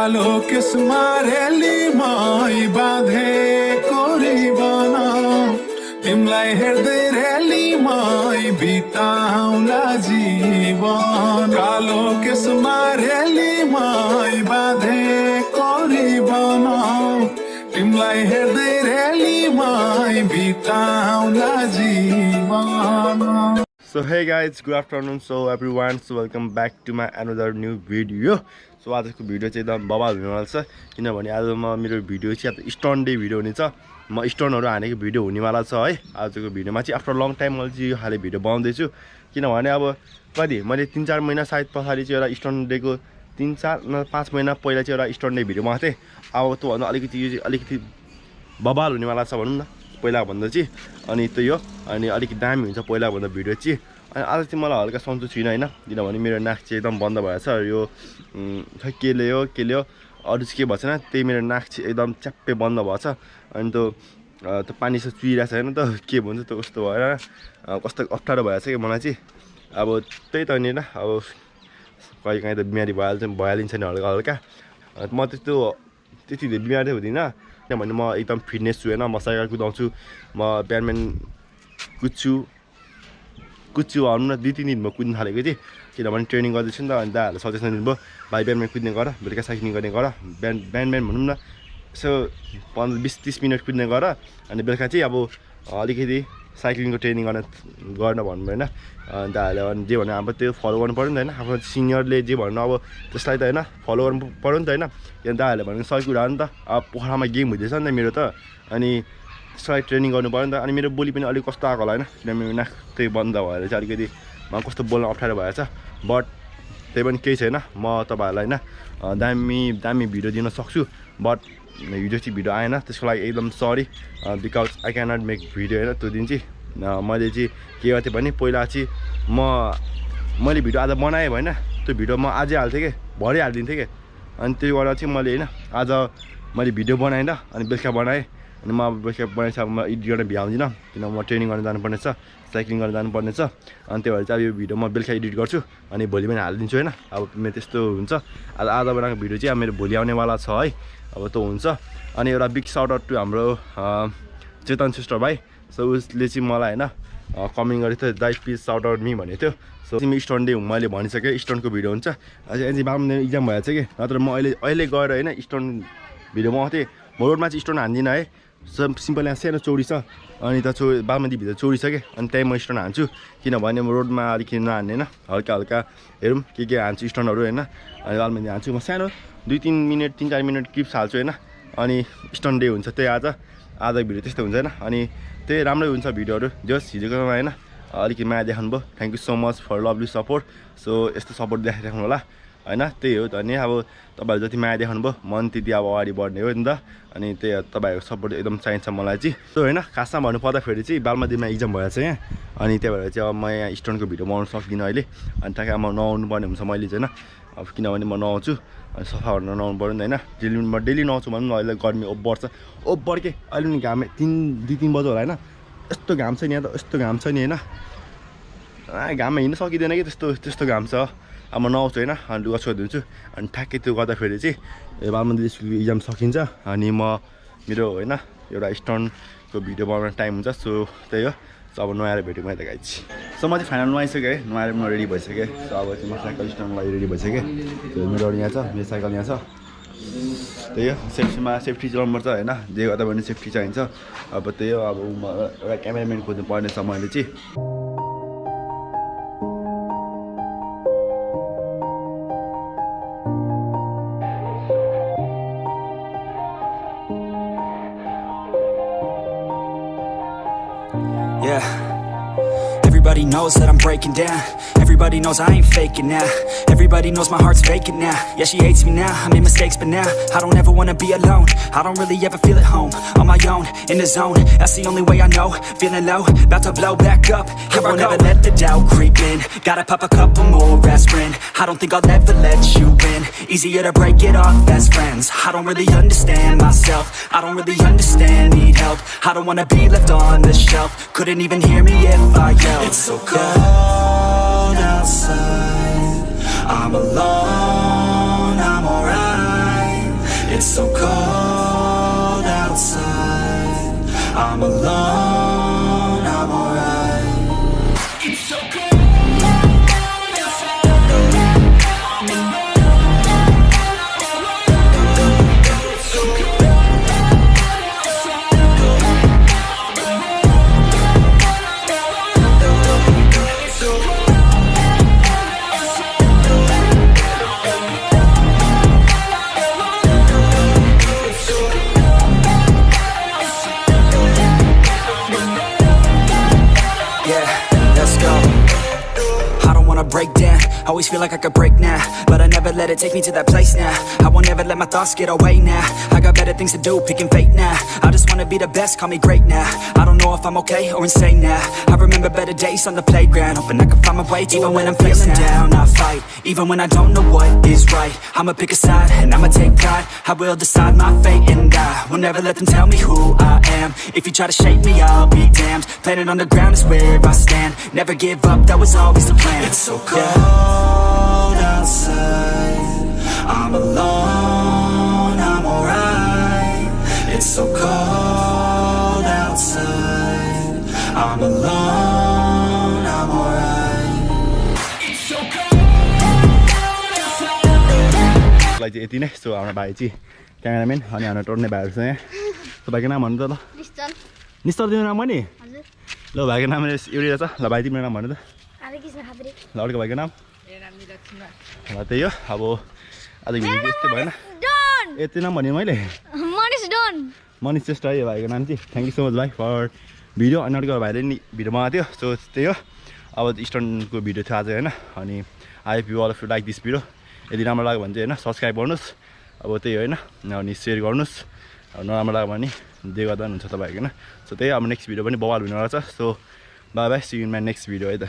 कालो केसमा रेलीमै बाँधेको रिबन तिमीलाई हेर्दै रेलीमै बिताउला जीवन कालो केसमा रेलीमै बाँधेको रिबन तिमीलाई हेर्दै रेलीमै बिताउला जीवन. So hey guys, good afternoon. So everyone, so welcome back to my another new video. So आजको भिडियो चाहिँ एकदम बवाल हुनेवाला छ किनभने आज मेरो भिडियो चाहिँ स्टन्ट डे भिडियो हुनेछ. म स्टन्टहरु हानेको भिडियो हुनेवाला छ है. आजको भिडियोमा चाहिँ आफ्टर लङ टाइम मैले चाहिँ यो खाले भिडियो बनाउँदै छु किनभने अब कति मैले 3-4 महिना सायद पछाडी चाहिँ एउटा स्टन्ट डेको 3-4-5 महिना पहिला चाहिँ एउटा स्टन्ट डे भिडियो बनाएको थिएँ. अब त्यो भन्दा अलिकति यो चाहिँ अलिकति बवाल हुनेवाला छ भनौँ न पहिला भन्दा चाहिँ. अनि त्यो यो अनि अलिकति दामी हुन्छ पहिला भन्दा भिडियो चाहिँ. अनि आज चाहिँ मलाई हल्का सन्चो छुइनँ हैन किनभने मेरो नाक चाहिँ एकदम बन्द भएछ. यो खै के ल्यायो अरु चाहिँ के भएछ न त्यही मेरो नाक चाहिँ एकदम च्याप्पै बन्द भएछ. अनि त्यो पानी चाहिँ चुइरहेछ हैन त के भन्छ त्यो कस्तो भएर कस्तो अप्ठ्यारो भएछ कि मलाई चाहिँ. अब त्यही त नि अब कहिले काहीँ त बिमारी भइहालिन्छ नि हल्का हल्का. म त्यति धेरै बिमारी हुँदिनँ किनभने म एकदम फिटनेस छु हैन. म साइकल कुदाउँछु, म ब्याडमिन्टन कुद्छु भनौँ न 2-3 दिन म कुद्न थालेको थिएँ किनभने ट्रेनिङ गर्दैछु नि त. अनि दाहरूले सजेसन दिनुभयो भाइ ब्याडमिन्टन कुद्ने गर, बेलुका साइक्लिङ गर्ने गर, ब्याडमिन्टन भनौँ न यसो 15-20-30 मिनट कुद्ने गर अनि बेलुका चाहिँ अब अलिकति साइक्लिङको ट्रेनिङ गर्न भन्नु होइन. अनि दाहरूले अनि जे भन्यो अब त्यो फलो गर्नु पर्यो नि त होइन. आफ्नो सिनियरले जे भन्नु अब त्यसलाई त होइन फलो गर्नु पर्यो नि त होइन. किन दाहरूले भनेको सही कुरा हो नि त. अब पोखरामा गेम हुँदैछ नि त मेरो त अनि त्यसलाई ट्रेनिङ गर्नु पर्यो नि त. अनि मेरो बोली पनि अलिक कस्तो आएको होला होइन किनभने मेरो नाक त्यही बन्द भएर चाहिँ अलिकति मलाई कस्तो बोल्न अप्ठ्यारो भएछ. बट त्यही पनि केही छैन, म तपाईँहरूलाई होइन दामी भिडियो दिन सक्छु. बट भिडियो आएन त्यसको लागि एकदम sorry because I can not make video होइन त्यो दिन चाहिँ. मैले चाहिँ के गर्थेँ भने पहिला चाहिँ मैले भिडियो आज बनाएँ होइन त्यो भिडियो म आजै हाल्थेँ कि भरे हालिदिन्थेँ कि. अनि त्यही भएर चाहिँ मैले होइन आज मैले भिडियो बनाएन अनि बेलुका बनाएँ. अनि म बेलुका बनाएछ अब म एडिट गर्न भ्याउँदिनँ किन म ट्रेनिङ गर्न जानुपर्ने छ, साइक्लिङ गर्न जानुपर्ने छ. अनि त्यही भएर चाहिँ अब यो भिडियो म बेलुका एडिट गर्छु अनि भोलि पनि हालिदिन्छु होइन. अब मेरो त्यस्तो हुन्छ. आज बनाएको भिडियो चाहिँ अब मेरो भोलि आउनेवाला छ है. अब त्यो हुन्छ. अनि एउटा बिग साउट आउट टु हाम्रो चेतन सिस्टर भाइ. सो उसले चाहिँ मलाई होइन कमेन्ट गरेको थियो दाइ प्लिज साउट आउट मी भनेको थियो. सो तिमी स्टन्ट डे मैले भनिसकेँ स्टन्टको भिडियो हुन्छ. अझै बाह्रमा इक्जाम भएछ कि नत्र म अहिले गएर होइन स्टन्ट भिडियो बनाएको थिएँ. म रोडमा चाहिँ स्टन्ट हान्दिनँ है. सिम्पल यहाँ सानो चौडी छ अनि त बागमतीभित्र चौडी छ कि अनि त्यहीँ म स्टन्ट हान्छु किनभने म रोडमा अलिकति नहान्ने होइन हल्का हल्का हेरौँ के हान्छु स्टन्टहरू होइन. अनि बागमती हान्छु म सानो 2-3 मिनट 3-4 मिनट क्लिप्स हाल्छु होइन. अनि स्टन्ट डे हुन्छ त्यही आज भिडियो त्यस्तो हुन्छ होइन. अनि त्यही राम्रै हुन्छ भिडियोहरू जस हिजोकोमा होइन अलिकति माया देखाउनु भयो. Thank you so much for lovely support. So यस्तो सपोर्ट देखाइराख्नु होला होइन. त्यही हो त नि अब तपाईँहरू जति माया देखाउनु भयो मन त्यति अब अगाडि बढ्ने हो नि त. अनि त्यही तपाईँहरूको सपोर्ट एकदम चाहिन्छ मलाई चाहिँ. त्यो होइन खासमा भन्नुपर्दाखेरि चाहिँ बालमतीमा इक्जाम भएछ यहाँ. अनि त्यही भएर चाहिँ अब म यहाँ स्टन्टको भिडियो बनाउनु सक्दिनँ अहिले. अनि ट्याक्कै म नआउनु पर्ने हुन्छ मैले चाहिँ होइन. अब किनभने म नआउँछु अनि सफा गरेर नआउनु पऱ्यो नि त होइन. डेली नआउँछु भनौँ न. अहिले गर्मी ओभर छ ओभर के अहिले पनि घाम 2-3 बजे होला होइन. यस्तो घाम छ नि यहाँ त यस्तो घाम छ नि होइन. घाममा हिँड्न सकिँदैन कि त्यस्तो घाम छ. अब म नआउँछु होइन अनि लुगा छोडिदिन्छु. अनि ठ्याक्कै त्यो गर्दाखेरि चाहिँ बालमन्दिर स्कुलको इक्जाम सकिन्छ अनि मेरो होइन एउटा स्टन्टको भिडियो बनाउन टाइम हुन्छ. सो त्यही हो. सो अब नुहाएर भेट्यो मैले त गाइज. सो म चाहिँ फाइनल नुहाइसकेँ है. नुहाएर म रेडी भइसकेँ. सो अब चाहिँ म साइकल स्ट्यान्डको लागि रेडी भइसकेँ. त्यो मेरो यहाँ छ मेरो साइकल यहाँ छ. त्यही हो सेफ्टी चलाउनु पर्छ होइन. जे गर्दा पनि सेफ्टी चाहिन्छ. अब त्यही हो. अब एउटा क्यामेराम्यान खोज्नु पर्ने छ मैले चाहिँ. Yeah, everybody knows that I'm breaking down. Everybody knows I ain't faking now. Everybody knows my heart's vacant now. Yeah, she hates me now, I made mistakes but now I don't ever wanna be alone. I don't really ever feel at home. On my own, in the zone, that's the only way I know. Feeling low, about to blow back up. I won't ever let the doubt creep in. Gotta pop a couple more aspirin. I don't think I'll ever let you in. Easier to break it off best friends. I don't really understand myself. I don't really understand, need help. I don't wanna be left on the shelf. Couldn't even hear me if I yelled. It's so cold outside, I'm alone, I'm alright. It's so cold outside. I'm alone, I'm alright. It's so cold outside. I'm alone. Break down, always feel like I could break now, but I never let it take me to that place now. I won't ever let my thoughts get away now. I got better things to do, picking fate now. I just wanna be the best, call me great now. I don't know if I'm okay or insane now. I remember better days on the playground, hoping I can find my way even when I'm feeling down. I fight, even when I don't know what is right. I'ma pick a side and I'ma take pride. I will decide my fate and I will never let them tell me who I am. If you try to shape me, I'll be damned. Planet on the ground is where I stand. Never give up, that was always the plan. It's so cold outside. I'm alone, I'm alright. It's so cold outside. I'm alone, I'm alright. It's so cold outside. Like यति नै so हाम्रो भाइ चाहिँ cameraman अनि हाम्रो टर्ने भाइहरू छ यहाँ सो भाइको नाम भन्नु त ल निश्चल तिम्रो नाम हो नि ल भाइको नाम एउटै रहेछ ल भाइ तिम्रो नाम भन्नु त ल अर्को भाइको नाम ल त्यही हो अब आज भिडियो त्यस्तै भएन यति नाम भने मैले मनिष श्रेष्ठ है भाइको नाम चाहिँ थ्याङ्क यू सो मच भाइ फर भिडियो अनि अर्को भाइले नि भिडियो बनाएको थियो सो त्यही हो अब स्टन्टको भिडियो थियो आज होइन अनि I hope you all of you like this video यदि राम्रो लाग्यो भने चाहिँ होइन सब्सक्राइब गर्नुहोस् अब त्यही होइन अनि सेयर गर्नुहोस् अब नराम्रो लाग्यो भने जे गर्दा पनि हुन्छ तपाईँको होइन सो त्यही अब नेक्स्ट भिडियो पनि बवाल हुने रहेछ so bye bye see you in my next video है त